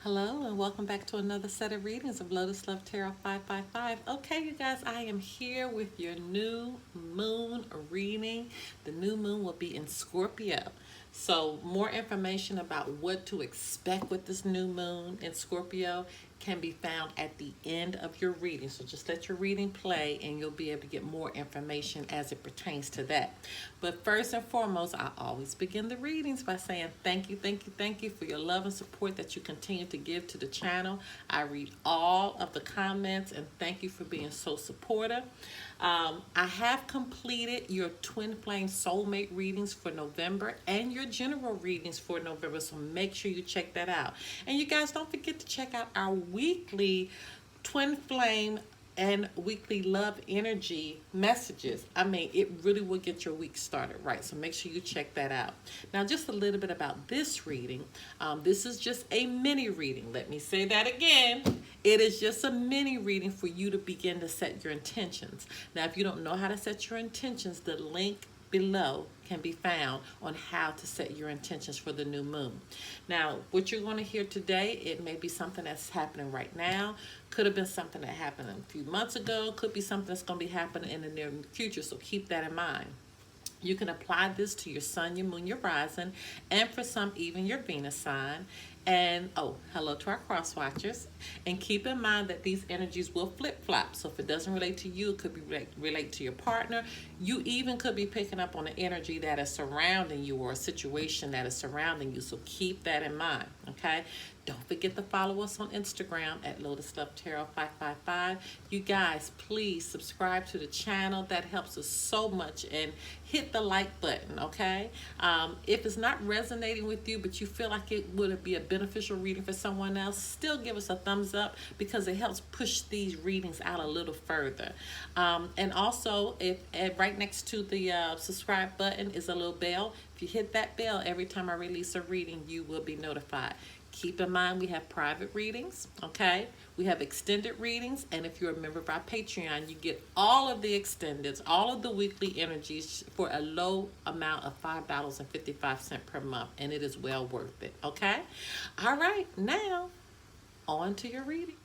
Hello and welcome back to another set of readings of Lotus Love Tarot 555. Okay, you guys, I am here with your new moon reading. The new moon will be in Scorpio. So more information about what to expect with this new moon in Scorpio can be found at the end of your reading. So just let your reading play and you'll be able to get more information as it pertains to that. But first and foremost, I always begin the readings by saying thank you, thank you, thank you for your love and support that you continue to give to the channel. I read all of the comments and thank you for being so supportive. I have completed your Twin Flame Soulmate readings for November and your general readings for November, so make sure you check that out. And you guys don't forget to check out our weekly Twin Flame and weekly love energy messages. I mean, it really will get your week started right. So make sure you check that out. Now, just a little bit about this reading. This is just a mini reading. Let me say that again. It is just a mini reading for you to begin to set your intentions. Now, if you don't know how to set your intentions, the link below can be found on how to set your intentions for the new moon. Now, what you're going to hear today, it may be something that's happening right now, could have been something that happened a few months ago, could be something that's going to be happening in the near future, so keep that in mind. You can apply this to your sun, your moon, your rising, and for some, even your Venus sign. And, oh, hello to our cross watchers. And keep in mind that these energies will flip-flop. So if it doesn't relate to you, it could be relate to your partner. You even could be picking up on an energy that is surrounding you or a situation that is surrounding you. So keep that in mind, okay? Don't forget to follow us on Instagram at Lotus Love Tarot 555. You guys, please subscribe to the channel. That helps us so much. And hit the like button, okay? If it's not resonating with you, but you feel like it would be a beneficial reading for someone else, still give us a thumbs up because it helps push these readings out a little further. And also, if right next to the subscribe button is a little bell. If you hit that bell, every time I release a reading, you will be notified. Keep in mind we have private readings, okay? We have extended readings, and if you're a member of our Patreon, you get all of the extendeds, all of the weekly energies for a low amount of $5.55 per month, and it is well worth it, okay? All right, now, on to your reading.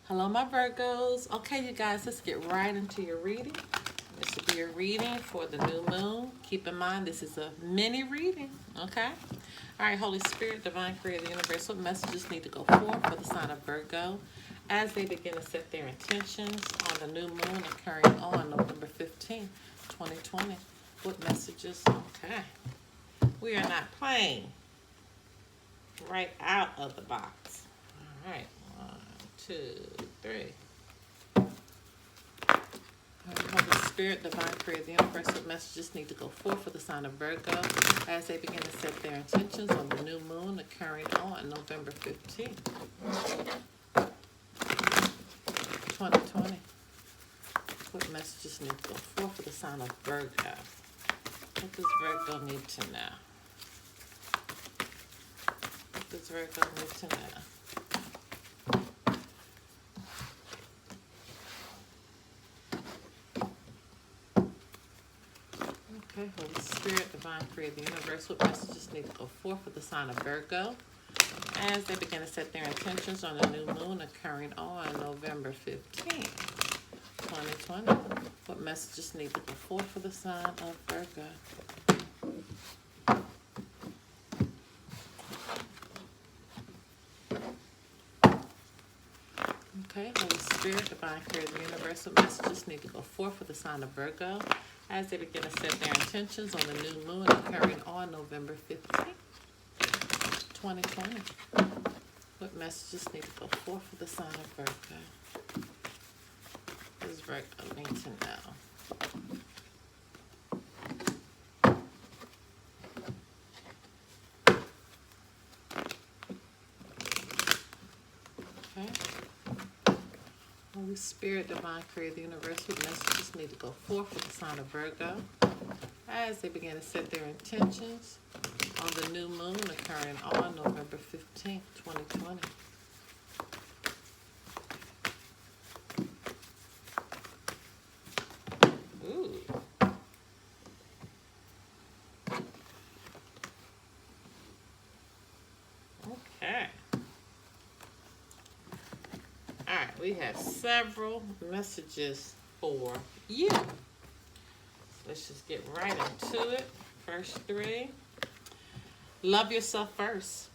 Hello, my Virgos. Okay, you guys, let's get right into your reading. This will be a reading for the new moon. Keep in mind, this is a mini reading, okay? All right, Holy Spirit, Divine Creator, the Universe, what messages need to go forth for the sign of Virgo as they begin to set their intentions on the new moon occurring on November 15th, 2020? What messages? Okay. We are not playing right out of the box. All right, 1, 2, 3. Holy Spirit, Divine Creator, the Universe, what messages need to go forth for the sign of Virgo as they begin to set their intentions on the new moon occurring on November 15th, 2020. What messages need to go forth for the sign of Virgo? What does Virgo need to know? What does Virgo need to know? Okay, Holy Spirit, Divine Creator, the Universe, what messages need to go forth for the sign of Virgo as they begin to set their intentions on the new moon occurring on November 15th, 2020. What messages need to go forth for the sign of Virgo? Okay, Holy Spirit, Divine Creator, the Universe, what messages need to go forth for the sign of Virgo as they begin to set their intentions on the new moon occurring on November 15th, 2020. What messages need to go forth for the sign of Virgo? What does Virgo need to know? Okay. Holy Spirit, Divine Creator, the Universe, what messages need to go forth for the sign of Virgo as they begin to set their intentions on the new moon occurring on November 15th, 2020. Ooh. All right, we have several messages for you. So let's just get right into it. First three. Love yourself first.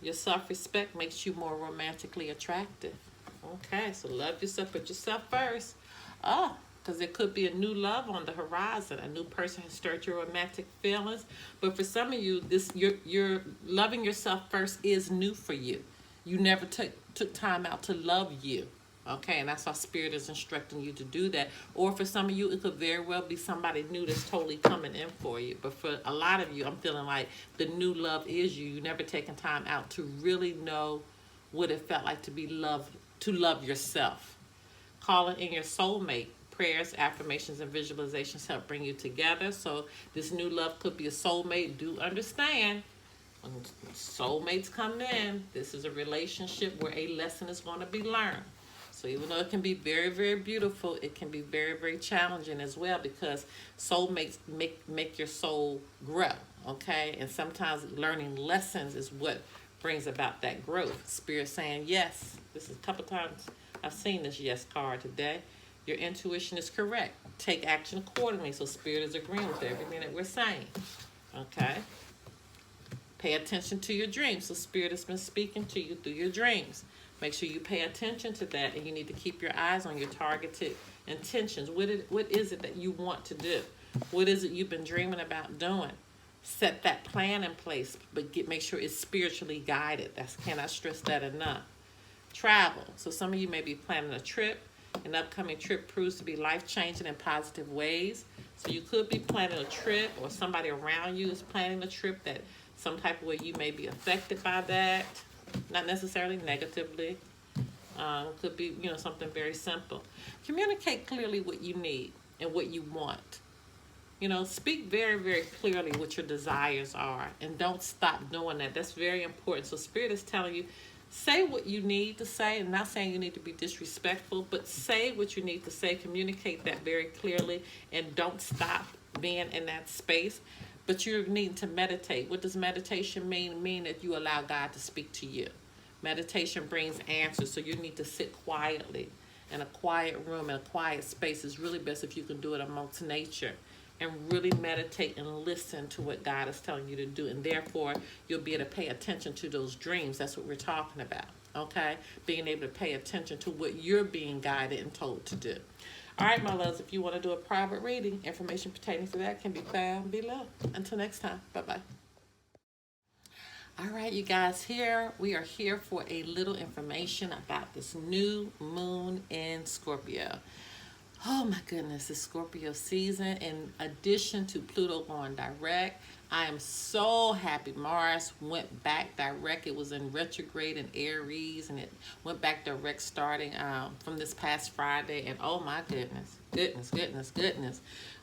Your self-respect makes you more romantically attractive. Okay, so love yourself, put yourself first. Oh, because there could be a new love on the horizon. A new person has stirred your romantic feelings. But for some of you, this you're loving yourself first is new for you. You never took time out to love you. Okay, and that's why Spirit is instructing you to do that. Or for some of you, it could very well be somebody new that's totally coming in for you. But for a lot of you, I'm feeling like the new love is you. You never taken time out to really know what it felt like to be loved, to love yourself. Calling in your soulmate. Prayers, affirmations, and visualizations help bring you together. So this new love could be a soulmate. Do understand, when soulmates come in, this is a relationship where a lesson is going to be learned. So even though it can be very, very beautiful, it can be very, very challenging as well, because soulmates make your soul grow, okay? And sometimes learning lessons is what brings about that growth. Spirit saying yes. This is a couple times I've seen this yes card today. Your intuition is correct. Take action accordingly. So Spirit is agreeing with everything that we're saying, okay? Pay attention to your dreams. So Spirit has been speaking to you through your dreams. Make sure you pay attention to that, and you need to keep your eyes on your targeted intentions. What is it that you want to do? What is it you've been dreaming about doing? Set that plan in place, but make sure it's spiritually guided. Cannot stress that enough. Travel. So some of you may be planning a trip. An upcoming trip proves to be life-changing in positive ways. So you could be planning a trip, or somebody around you is planning a trip that some type of way you may be affected by that. Not necessarily negatively. Could be, something very simple. Communicate clearly what you need and what you want. Speak very, very clearly what your desires are, and don't stop doing that. That's very important. So Spirit is telling you, say what you need to say. I'm not saying you need to be disrespectful, but say what you need to say. Communicate that very clearly, and don't stop being in that space. But you're needing to meditate. What does meditation mean? It means that you allow God to speak to you. Meditation brings answers, so you need to sit quietly in a quiet room, in a quiet space. It's really best if you can do it amongst nature, and really meditate and listen to what God is telling you to do. And therefore, you'll be able to pay attention to those dreams. That's what we're talking about, okay? Being able to pay attention to what you're being guided and told to do. All right, my loves, if you want to do a private reading, information pertaining to that can be found below. Until next time, bye-bye. All right, you guys, we are here for a little information about this new moon in Scorpio. Oh my goodness, it's Scorpio season. In addition to Pluto going direct, I am so happy Mars went back direct. It was in retrograde in Aries, and it went back direct starting from this past Friday. And oh my goodness.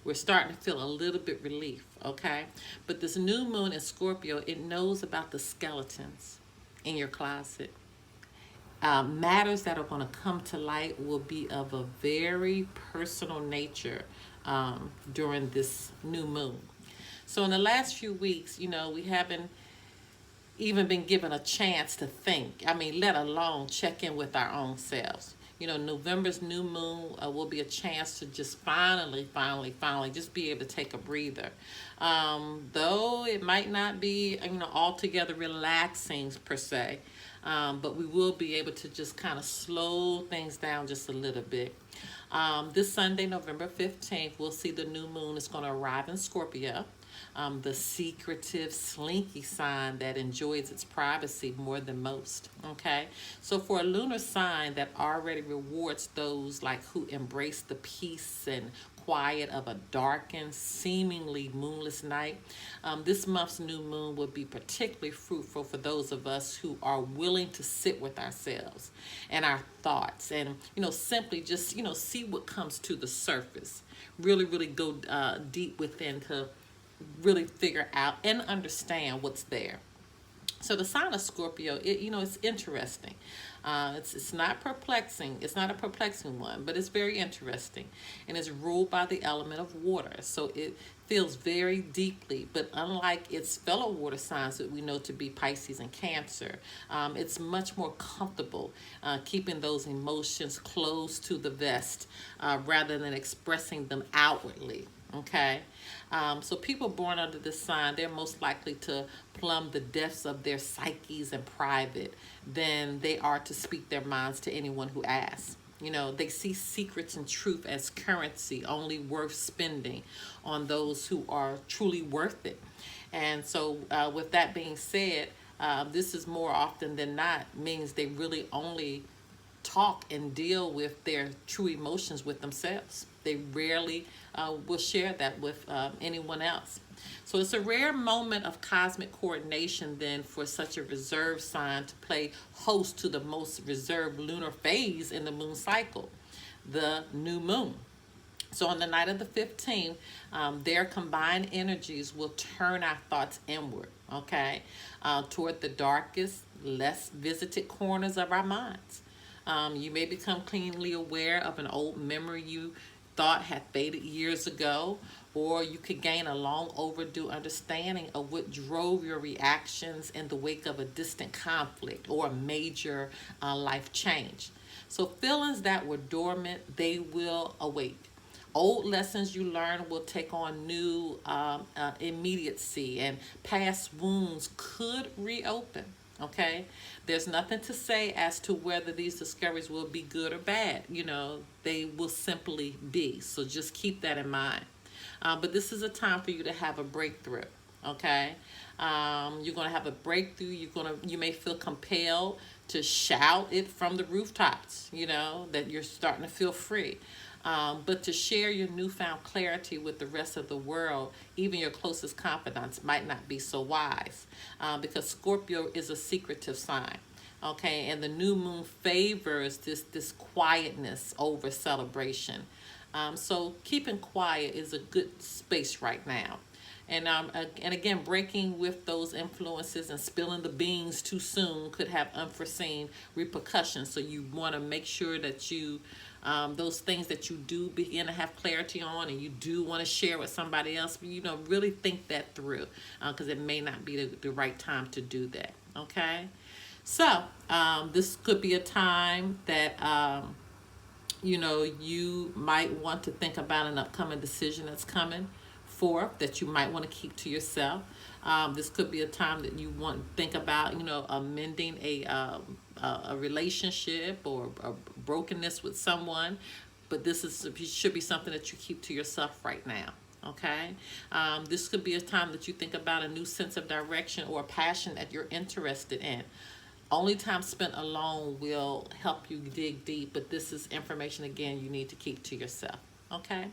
We're starting to feel a little bit relief, okay? But this new moon in Scorpio, it knows about the skeletons in your closet. Matters that are going to come to light will be of a very personal nature during this new moon. So in the last few weeks, we haven't even been given a chance to think. Let alone check in with our own selves. November's new moon will be a chance to just finally just be able to take a breather. Though it might not be, altogether relaxing per se, but we will be able to just kind of slow things down just a little bit. This Sunday, November 15th, we'll see the new moon is going to arrive in Scorpio. The secretive, slinky sign that enjoys its privacy more than most, okay? So for a lunar sign that already rewards those who embrace the peace and quiet of a darkened, seemingly moonless night, this month's new moon will be particularly fruitful for those of us who are willing to sit with ourselves and our thoughts and, simply just, see what comes to the surface. Really go deep within to really figure out and understand what's there. So the sign of Scorpio, it's interesting. It's not perplexing. It's not a perplexing one, but it's very interesting, and it's ruled by the element of water. So it feels very deeply, but unlike its fellow water signs that we know to be Pisces and Cancer, it's much more comfortable keeping those emotions close to the vest rather than expressing them outwardly. Okay, so people born under this sign, they're most likely to plumb the depths of their psyches in private than they are to speak their minds to anyone who asks. You know, they see secrets and truth as currency, only worth spending on those who are truly worth it. And so, with that being said, this is more often than not means they really only talk and deal with their true emotions with themselves. They rarely will share that with anyone else. So it's a rare moment of cosmic coordination then for such a reserved sign to play host to the most reserved lunar phase in the moon cycle, the new moon. So on the night of the 15th, their combined energies will turn our thoughts inward, okay, toward the darkest, less visited corners of our minds. You may become keenly aware of an old memory you thought had faded years ago, or you could gain a long overdue understanding of what drove your reactions in the wake of a distant conflict or a major life change. So feelings that were dormant, they will awake. Old lessons you learned will take on new immediacy, and past wounds could reopen. Okay, there's nothing to say as to whether these discoveries will be good or bad. You know, they will simply be. So just keep that in mind. But this is a time for you to have a breakthrough. Okay, you're gonna have a breakthrough. You may feel compelled to shout it from the rooftops. You know that you're starting to feel free. But to share your newfound clarity with the rest of the world, even your closest confidants, might not be so wise because Scorpio is a secretive sign. Okay, and the new moon favors this quietness over celebration. So keeping quiet is a good space right now. And again, breaking with those influences and spilling the beans too soon could have unforeseen repercussions. So you want to make sure that those things that you do begin to have clarity on and you do want to share with somebody else, really think that through because it may not be the right time to do that. Okay, so this could be a time that you might want to think about an upcoming decision that's coming forth that you might want to keep to yourself. This could be a time that you want to think about, amending a relationship or a brokenness with someone. But should be something that you keep to yourself right now. Okay, this could be a time that you think about a new sense of direction or a passion that you're interested in. Only time spent alone will help you dig deep, but this is information, again, you need to keep to yourself. Okay?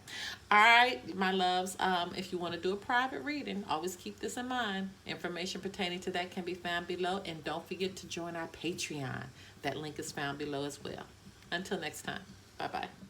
All right, my loves, if you want to do a private reading, always keep this in mind. Information pertaining to that can be found below, and don't forget to join our Patreon. That link is found below as well. Until next time, bye-bye.